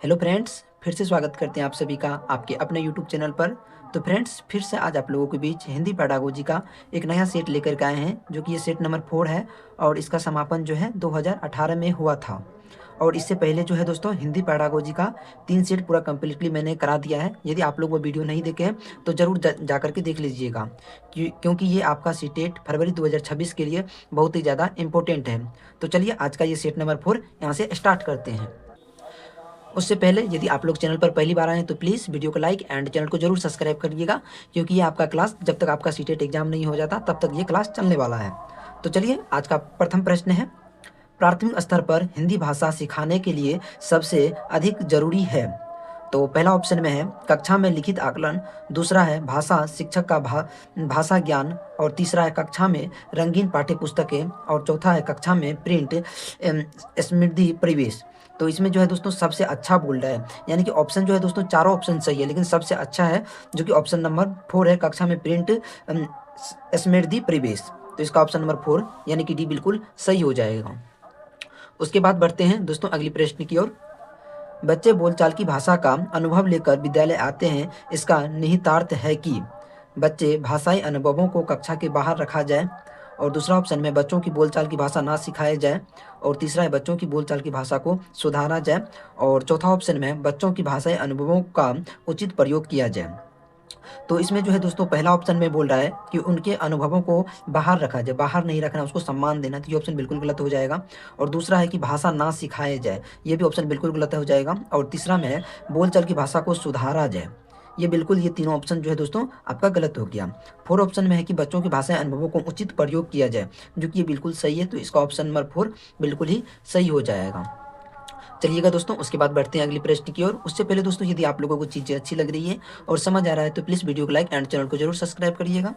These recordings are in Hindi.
हेलो फ्रेंड्स, फिर से स्वागत करते हैं आप सभी का आपके अपने यूट्यूब चैनल पर। तो फ्रेंड्स, फिर से आज आप लोगों के बीच हिंदी पैडागोजी का एक नया सेट लेकर के आए हैं, जो कि ये सेट नंबर 4 है और इसका समापन जो है 2018 में हुआ था। और इससे पहले जो है दोस्तों, हिंदी पैडागोजी का 3 सेट पूरा कम्प्लीटली मैंने करा दिया है। यदि आप लोग वो वीडियो नहीं देखे हैं तो ज़रूर जा कर के देख लीजिएगा, क्योंकि ये आपका सीटेट फरवरी 2026 के लिए बहुत ही ज़्यादा इम्पोर्टेंट है। तो चलिए आज का ये सेट नंबर 4 यहाँ से स्टार्ट करते हैं। उससे पहले यदि आप लोग चैनल पर पहली बार आए हैं तो प्लीज़ वीडियो को लाइक एंड चैनल को जरूर सब्सक्राइब करिएगा, क्योंकि ये आपका क्लास जब तक आपका सीटेट एग्जाम नहीं हो जाता तब तक ये क्लास चलने वाला है। तो चलिए, आज का प्रथम प्रश्न है, प्राथमिक स्तर पर हिंदी भाषा सिखाने के लिए सबसे अधिक जरूरी है। तो पहला ऑप्शन में है कक्षा में लिखित आकलन, दूसरा है भाषा शिक्षक का भाषा ज्ञान, और तीसरा है कक्षा में रंगीन पाठ्य पुस्तकें, और चौथा है कक्षा में प्रिंट स्मृति परिवेश। तो इसमें जो है दोस्तों सबसे अच्छा बोल रहा है, यानी कि ऑप्शन जो है दोस्तों चारों ऑप्शन सही है, लेकिन सबसे अच्छा है जो कि ऑप्शन नंबर 4 है, कक्षा में प्रिंट स्मृति परिवेश। तो इसका ऑप्शन नंबर 4 यानी कि डी बिल्कुल सही हो जाएगा। उसके बाद बढ़ते हैं दोस्तों अगली प्रश्न की ओर। बच्चे बोलचाल की भाषा का अनुभव लेकर विद्यालय आते हैं, इसका निहितार्थ है कि बच्चे भाषाई अनुभवों को कक्षा के बाहर रखा जाए, और दूसरा ऑप्शन में बच्चों की बोलचाल की भाषा ना सिखाई जाए, और तीसरा है बच्चों की बोलचाल की भाषा को सुधारा जाए, और चौथा ऑप्शन में बच्चों की भाषाई अनुभवों का उचित प्रयोग किया जाए। तो इसमें जो है दोस्तों पहला ऑप्शन में बोल रहा है कि उनके अनुभवों को बाहर रखा जाए, बाहर नहीं रखना, उसको सम्मान देना, तो ये ऑप्शन बिल्कुल गलत हो जाएगा। और दूसरा है कि भाषा ना सिखाए जाए, ये भी ऑप्शन बिल्कुल गलत हो जाएगा। और तीसरा में है बोलचाल की भाषा को सुधारा जाए, ये बिल्कुल, ये तीनों ऑप्शन जो है दोस्तों आपका गलत हो गया। 4 ऑप्शन में है कि बच्चों की भाषा अनुभवों को उचित प्रयोग किया जाए, जो कि ये बिल्कुल सही है। तो इसका ऑप्शन नंबर 4 बिल्कुल ही सही हो जाएगा। चलिएगा दोस्तों, उसके बाद बढ़ते हैं अगली प्रश्न की ओर। उससे पहले दोस्तों, यदि आप लोगों को चीज़ें अच्छी लग रही है और समझ आ रहा है तो प्लीज़ वीडियो को लाइक एंड चैनल को जरूर सब्सक्राइब करिएगा।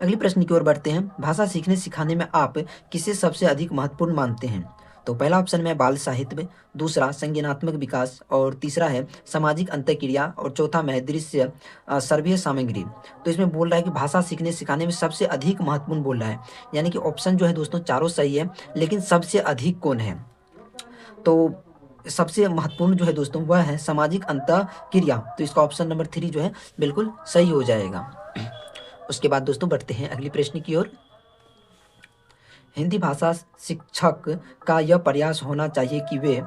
अगली प्रश्न की ओर बढ़ते हैं। भाषा सीखने सिखाने में आप किसे सबसे अधिक महत्वपूर्ण मानते हैं? तो पहला ऑप्शन में बाल साहित्य, दूसरा संज्ञानात्मक विकास, और तीसरा है सामाजिक अंतःक्रिया, और चौथा में दृश्य सर्वीय सामग्री। तो इसमें बोल रहा है कि भाषा सीखने सिखाने में सबसे अधिक महत्वपूर्ण बोल रहा है, यानी कि ऑप्शन जो है दोस्तों चारों सही है, लेकिन सबसे अधिक कौन है? तो सबसे महत्वपूर्ण जो है दोस्तों वह है सामाजिक अंतःक्रिया। तो इसका ऑप्शन नंबर 3 जो है बिल्कुल सही हो जाएगा। उसके बाद दोस्तों बढ़ते हैं अगली प्रश्न की ओर। हिंदी भाषा शिक्षक का यह प्रयास होना चाहिए कि वे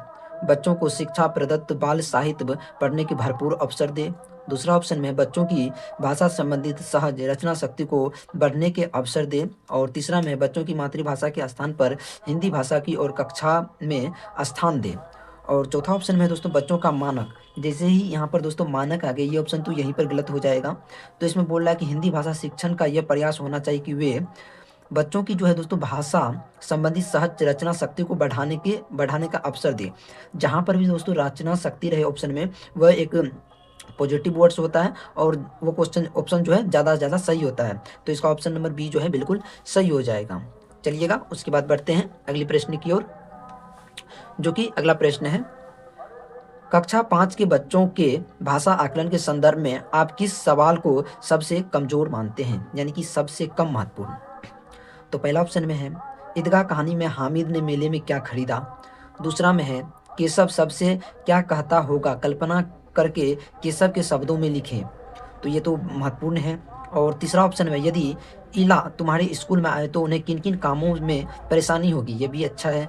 बच्चों को शिक्षा प्रदत्त बाल साहित्य पढ़ने के भरपूर अवसर दे। दूसरा ऑप्शन में बच्चों की भाषा संबंधित सहज रचना शक्ति को बढ़ने के अवसर दे, और तीसरा में बच्चों की मातृभाषा के स्थान पर हिंदी भाषा की और कक्षा में स्थान दे, और चौथा ऑप्शन में दोस्तों बच्चों का मानक। जैसे ही यहाँ पर दोस्तों मानक आ गए, ये ऑप्शन तो यहीं पर गलत हो जाएगा। तो इसमें बोल रहा है कि हिंदी भाषा शिक्षण का यह प्रयास होना चाहिए कि वे बच्चों की जो है दोस्तों भाषा संबंधी सहज रचना शक्ति को बढ़ाने का अवसर दे। जहाँ पर भी दोस्तों रचना शक्ति रहे ऑप्शन में, वह एक पॉजिटिव वर्ड्स होता है, और वो क्वेश्चन ऑप्शन जो है ज़्यादा से ज़्यादा सही होता है। तो इसका ऑप्शन नंबर बी जो है बिल्कुल सही हो जाएगा। चलिएगा, उसके बाद बढ़ते हैं अगली प्रश्न की ओर, जो कि अगला प्रश्न है, कक्षा 5 के बच्चों के भाषा आकलन के संदर्भ में आप किस सवाल को सबसे कमजोर मानते हैं, यानी कि सबसे कम महत्वपूर्ण? तो पहला ऑप्शन में है ईदगाह कहानी में हामिद ने मेले में क्या खरीदा। दूसरा में है केशव सबसे क्या कहता होगा, कल्पना करके केशव के शब्दों में लिखें। तो ये तो महत्वपूर्ण है। और तीसरा ऑप्शन में यदि इला तुम्हारे स्कूल में आए तो उन्हें किन किन कामों में परेशानी होगी, ये भी अच्छा है।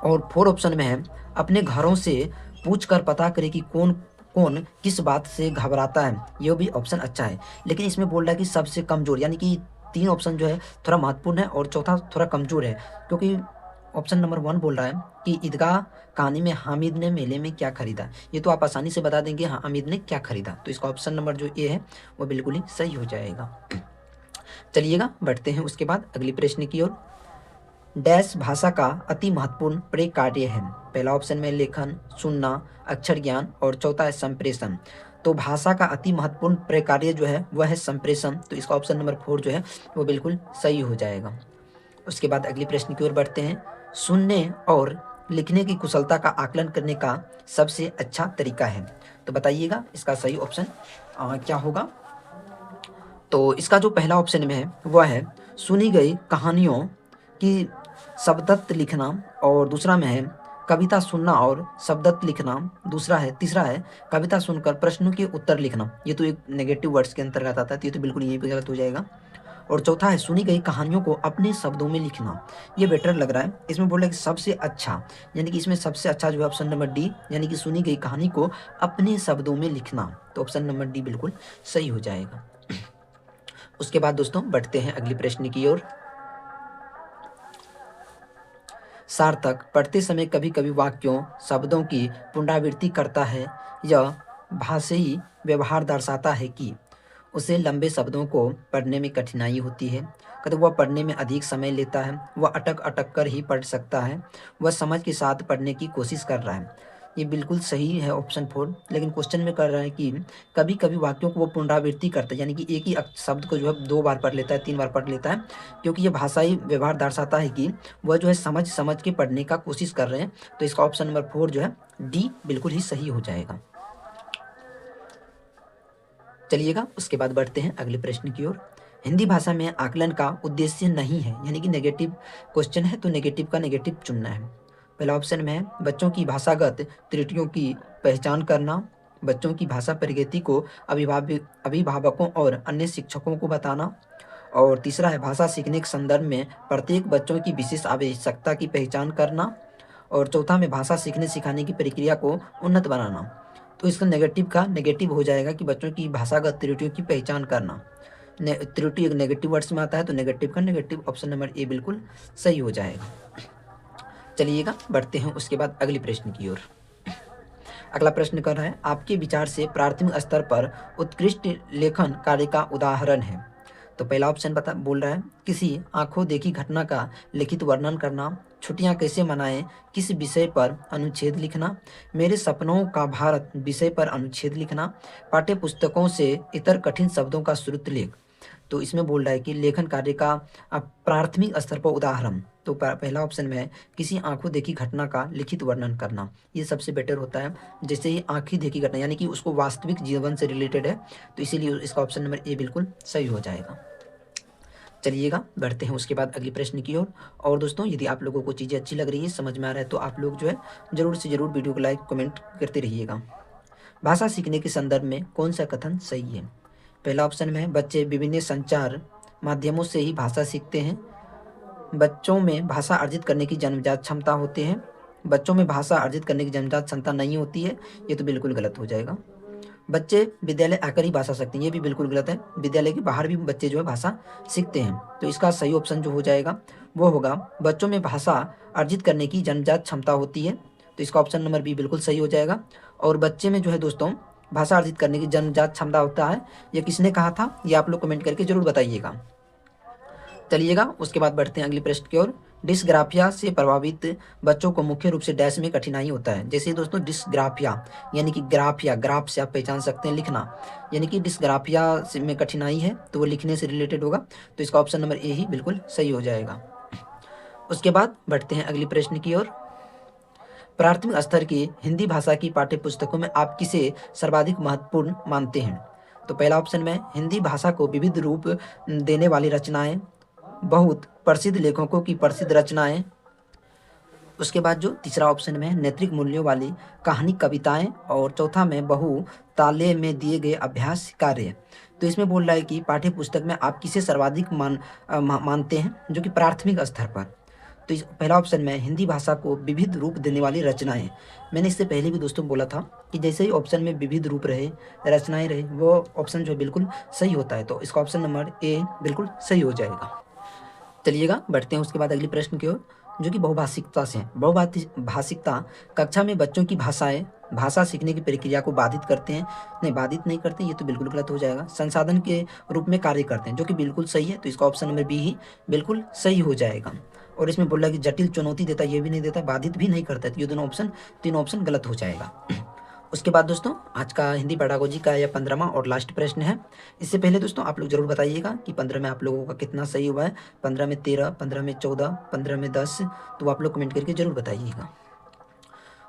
और 4 ऑप्शन में है अपने घरों से पूछ कर पता करें कि कौन कौन किस बात से घबराता है, ये भी ऑप्शन अच्छा है। लेकिन इसमें बोल रहा है कि सबसे कमज़ोर, यानी कि 3 ऑप्शन जो है थोड़ा महत्वपूर्ण है और चौथा थोड़ा कमज़ोर है, क्योंकि ऑप्शन नंबर 1 बोल रहा है कि ईदगाह कहानी में हामिद ने मेले में क्या खरीदा। ये तो आप आसानी से बता देंगे, हाँ हामिद ने क्या खरीदा। तो इसका ऑप्शन नंबर जो ए है वो बिल्कुल ही सही हो जाएगा। चलिएगा, बढ़ते हैं उसके बाद अगली प्रश्न की ओर। डैश भाषा का अति महत्वपूर्ण प्रकार्य है। पहला ऑप्शन में लेखन, सुनना, अक्षर ज्ञान, और चौथा है संप्रेषण। तो भाषा का अति महत्वपूर्ण प्रकार्य जो है वह है संप्रेषण। तो इसका ऑप्शन नंबर 4 जो है वो बिल्कुल सही हो जाएगा। उसके बाद अगले प्रश्न की ओर बढ़ते हैं। सुनने और लिखने की कुशलता का आकलन करने का सबसे अच्छा तरीका है। तो बताइएगा इसका सही ऑप्शन क्या होगा? तो इसका जो पहला ऑप्शन में है वह है सुनी गई कहानियों की शब्दत लिखना, और दूसरा में है कविता सुनना और शब्दत लिखना। तीसरा है कविता सुनकर प्रश्नों के उत्तर लिखना। ये तो एक नेगेटिव वर्ड्स के अंतर्गत आता है, तो ये तो बिल्कुल यहीं पे गलत हो जाएगा। और चौथा है सुनी गई कहानियों को अपने शब्दों में लिखना। ये बेटर लग रहा है। इसमें बोल रहा है कि सबसे अच्छा, यानी कि इसमें सबसे अच्छा जो है ऑप्शन नंबर डी, यानी कि सुनी गई कहानी को अपने शब्दों में लिखना। तो ऑप्शन नंबर डी बिल्कुल सही हो जाएगा। उसके बाद दोस्तों बढ़ते हैं अगले प्रश्न की ओर। सार्थक पढ़ते समय कभी कभी वाक्यों शब्दों की पुनरावृत्ति करता है। यह भाषाई व्यवहार दर्शाता है कि उसे लंबे शब्दों को पढ़ने में कठिनाई होती है। कहते वह पढ़ने में अधिक समय लेता है, वह अटक अटक कर ही पढ़ सकता है, वह समझ के साथ पढ़ने की कोशिश कर रहा है। ये बिल्कुल सही है ऑप्शन 4, लेकिन क्वेश्चन में कर रहा है कि कभी कभी वाक्यों को वो पुनरावृत्ति करता है, यानी कि एक ही शब्द को जो है 2 बार पढ़ लेता है, 3 बार पढ़ लेता है, क्योंकि ये भाषाई व्यवहार दर्शाता है कि वह जो है समझ समझ के पढ़ने का कोशिश कर रहे हैं। तो इसका ऑप्शन नंबर 4 जो है डी बिल्कुल ही सही हो जाएगा। चलिएगा उसके बाद बढ़ते हैं अगले प्रश्न की ओर। हिंदी भाषा में आकलन का उद्देश्य नहीं है, यानी कि नेगेटिव क्वेश्चन है, तो नेगेटिव का नेगेटिव चुनना है। पहला ऑप्शन में है बच्चों की भाषागत त्रुटियों की पहचान करना, बच्चों की भाषा प्रगति को अभिभावकों और अन्य शिक्षकों को बताना, और तीसरा है भाषा सीखने के संदर्भ में प्रत्येक बच्चों की विशेष आवश्यकता की पहचान करना, और चौथा में भाषा सीखने सिखाने की प्रक्रिया को उन्नत बनाना। तो इसका नेगेटिव का नेगेटिव हो जाएगा कि बच्चों की भाषागत त्रुटियों की पहचान करना। त्रुटि एक नेगेटिव वर्ड्स में आता है, तो नेगेटिव का नेगेटिव ऑप्शन नंबर ए बिल्कुल सही हो जाएगा। चलिएगा बढ़ते हैं उसके बाद अगले प्रश्न की ओर। अगला प्रश्न कर रहा है आपके विचार से प्राथमिक स्तर पर उत्कृष्ट लेखन कार्य का उदाहरण है। तो पहला ऑप्शन बोल रहा है किसी आंखों देखी घटना का लिखित वर्णन करना, छुट्टियां कैसे मनाएं किस विषय पर अनुच्छेद लिखना, मेरे सपनों का भारत विषय पर अनुच्छेद लिखना, पाठ्य पुस्तकों से इतर कठिन शब्दों का श्रुत लेख। तो इसमें बोल रहा है कि लेखन कार्य का प्राथमिक स्तर पर उदाहरण। तो पहला ऑप्शन में है किसी आंखों देखी घटना का लिखित वर्णन करना। ये सबसे बेटर होता है, जैसे ही आंखी देखी घटना यानी कि उसको वास्तविक जीवन से रिलेटेड है, तो इसीलिए इसका ऑप्शन नंबर ए बिल्कुल सही हो जाएगा। चलिएगा बढ़ते हैं उसके बाद अगले प्रश्न की ओर। और दोस्तों यदि आप लोगों को चीज़ें अच्छी लग रही है, समझ में आ रहा है, तो आप लोग जो है ज़रूर से ज़रूर वीडियो को लाइक कमेंट करते रहिएगा। भाषा सीखने के संदर्भ में कौन सा कथन सही है। पहला ऑप्शन में है बच्चे विभिन्न संचार माध्यमों से ही भाषा सीखते हैं, बच्चों में भाषा अर्जित करने की जन्मजात क्षमता होती है, बच्चों में भाषा अर्जित करने की जन्मजात क्षमता नहीं होती है। ये तो बिल्कुल गलत हो जाएगा। बच्चे विद्यालय आकर ही भाषा सीखते हैं, ये भी बिल्कुल गलत है। विद्यालय के बाहर भी बच्चे जो है भाषा सीखते हैं। तो इसका सही ऑप्शन जो हो जाएगा वो होगा बच्चों में भाषा अर्जित करने की जन्मजात क्षमता होती है। तो इसका ऑप्शन नंबर बी बिल्कुल सही हो जाएगा। और बच्चे में जो है दोस्तों भाषा अर्जित करने की जन्मजात क्षमता होता है, ये किसने कहा था, ये आप लोग कमेंट करके जरूर बताइएगा। चलिएगा उसके बाद बढ़ते हैं अगले प्रश्न की ओर। डिस्ग्राफिया से प्रभावित बच्चों को मुख्य रूप से डैश में कठिनाई होता है। जैसे दोस्तों डिस्ग्राफिया यानी कि ग्राफ से आप पहचान सकते हैं लिखना, यानी कि डिस्ग्राफिया से में कठिनाई है तो वो लिखने से रिलेटेड होगा। तो इसका ऑप्शन नंबर ए ही बिल्कुल सही हो जाएगा। उसके बाद बढ़ते हैं अगले प्रश्न की ओर। प्राथमिक स्तर की हिंदी भाषा की पाठ्य पुस्तकों में आप किसे सर्वाधिक महत्वपूर्ण मानते हैं। तो पहला ऑप्शन में हिंदी भाषा को विविध रूप देने वाली रचनाएं, बहुत प्रसिद्ध लेखकों की प्रसिद्ध रचनाएं। उसके बाद जो तीसरा ऑप्शन में है नैतिक मूल्यों वाली कहानी कविताएं, और चौथा में बहु ताले में दिए गए अभ्यास कार्य। तो इसमें बोल रहा है कि पाठ्य पुस्तक में आप किसे सर्वाधिक मानते हैं जो कि प्राथमिक स्तर पर। तो इस पहला ऑप्शन में हिंदी भाषा को विविध रूप देने वाली रचनाएं। मैंने इससे पहले भी दोस्तों बोला था कि जैसे ही ऑप्शन में विविध रूप रहे रचनाएं रहे वो ऑप्शन जो बिल्कुल सही होता है। तो इसका ऑप्शन नंबर ए बिल्कुल सही हो जाएगा। चलिएगा बढ़ते हैं उसके बाद अगले प्रश्न की ओर जो कि बहुभाषिकता से है। बहुभाषिकता कक्षा में बच्चों की भाषा सीखने की प्रक्रिया को बाधित करते हैं, नहीं बाधित नहीं करते, ये तो बिल्कुल गलत हो जाएगा। संसाधन के रूप में कार्य करते हैं, जो कि बिल्कुल सही है। तो इसका ऑप्शन नंबर बी ही बिल्कुल सही हो जाएगा। और इसमें बोला कि जटिल चुनौती देता है, ये भी नहीं देता, बाधित भी नहीं करता है। तो ये तीनों ऑप्शन गलत हो जाएगा। उसके बाद दोस्तों आज का हिंदी पेडागोजी का यह 15वां और लास्ट प्रश्न है। इससे पहले दोस्तों आप लोग जरूर बताइएगा कि 15 में आप लोगों का कितना सही हुआ है। 15 में 13, 15 में 14, 15 में 10, तो आप लोग कमेंट करके जरूर बताइएगा।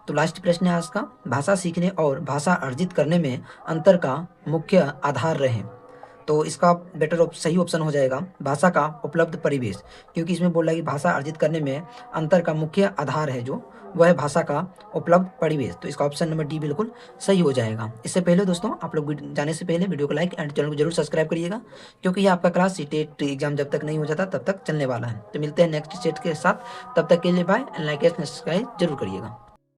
तो लास्ट प्रश्न है आज का, भाषा सीखने और भाषा अर्जित करने में अंतर का मुख्य आधार रहे। तो इसका सही ऑप्शन हो जाएगा भाषा का उपलब्ध परिवेश, क्योंकि इसमें बोल रहा है कि भाषा अर्जित करने में अंतर का मुख्य आधार है जो वह है भाषा का उपलब्ध परिवेश। तो इसका ऑप्शन नंबर डी बिल्कुल सही हो जाएगा। इससे पहले दोस्तों आप लोग जाने से पहले वीडियो को लाइक एंड चैनल को जरूर सब्सक्राइब करिएगा, क्योंकि ये आपका क्लास टेट एग्जाम जब तक नहीं हो जाता तब तक चलने वाला है। तो मिलते हैं नेक्स्ट सेट के साथ, तब तक के लिए bye and like and subscribe जरूर करिएगा।